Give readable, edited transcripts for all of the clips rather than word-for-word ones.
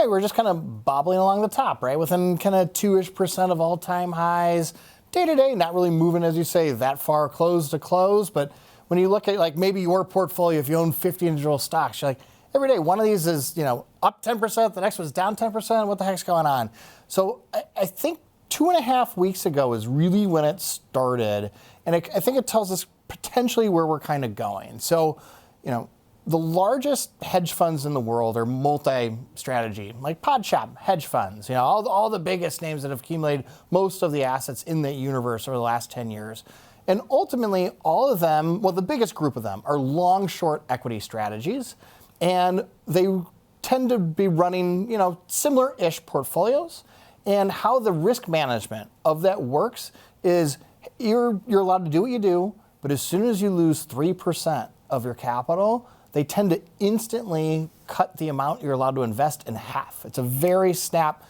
right, we're just kind of bobbling along the top, right? Within kind of 2-ish% of all-time highs. Day to day, not really moving, as you say, that far close to close. But when you look at like maybe your portfolio, if you own 50 individual stocks, you're like, every day, one of these is, up 10%, the next one's down 10%. What the heck's going on? So I think 2.5 weeks ago is really when it started. And I think it tells us potentially where we're kind of going. So, the largest hedge funds in the world are multi-strategy, like pod shop hedge funds, all the biggest names that have accumulated most of the assets in the universe over the last 10 years. And ultimately, all of them, well, the biggest group of them are long-short equity strategies. And they tend to be running, similar-ish portfolios. And how the risk management of that works is you're allowed to do what you do, but as soon as you lose 3% of your capital, they tend to instantly cut the amount you're allowed to invest in half. It's a very snap,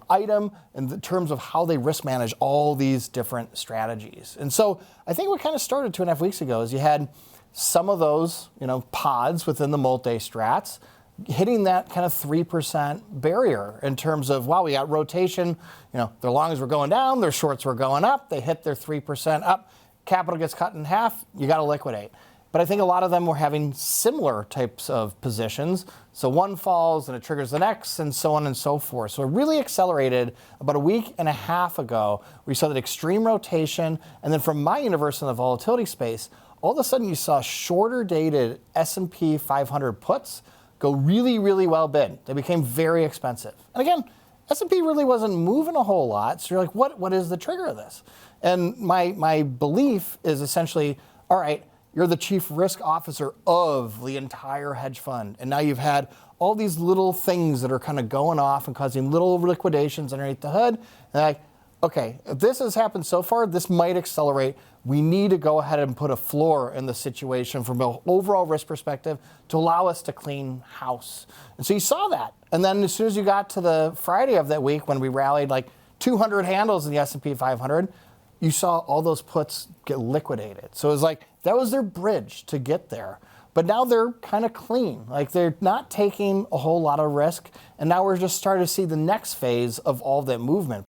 item in terms of how they risk manage all these different strategies. And so I think what kind of started 2.5 weeks ago is you had some of those, pods within the multi-strats hitting that kind of 3% barrier in terms of, wow, we got rotation, their longs were going down, their shorts were going up, they hit their 3% up, capital gets cut in half, you got to liquidate. But I think a lot of them were having similar types of positions. So one falls and it triggers the next and so on and so forth. So it really accelerated about 1.5 weeks ago. We saw that extreme rotation. And then from my universe in the volatility space, all of a sudden you saw shorter dated S&P 500 puts go really, really well bid. They became very expensive. And again, S&P really wasn't moving a whole lot. So you're like, what is the trigger of this? And my belief is essentially, all right, you're the chief risk officer of the entire hedge fund. And now you've had all these little things that are kind of going off and causing little liquidations underneath the hood. And like, okay, if this has happened so far, this might accelerate. We need to go ahead and put a floor in the situation from an overall risk perspective to allow us to clean house. And so you saw that. And then as soon as you got to the Friday of that week when we rallied like 200 handles in the S&P 500, you saw all those puts get liquidated. So it was like, that was their bridge to get there. But now they're kind of clean. Like they're not taking a whole lot of risk. And now we're just starting to see the next phase of all that movement.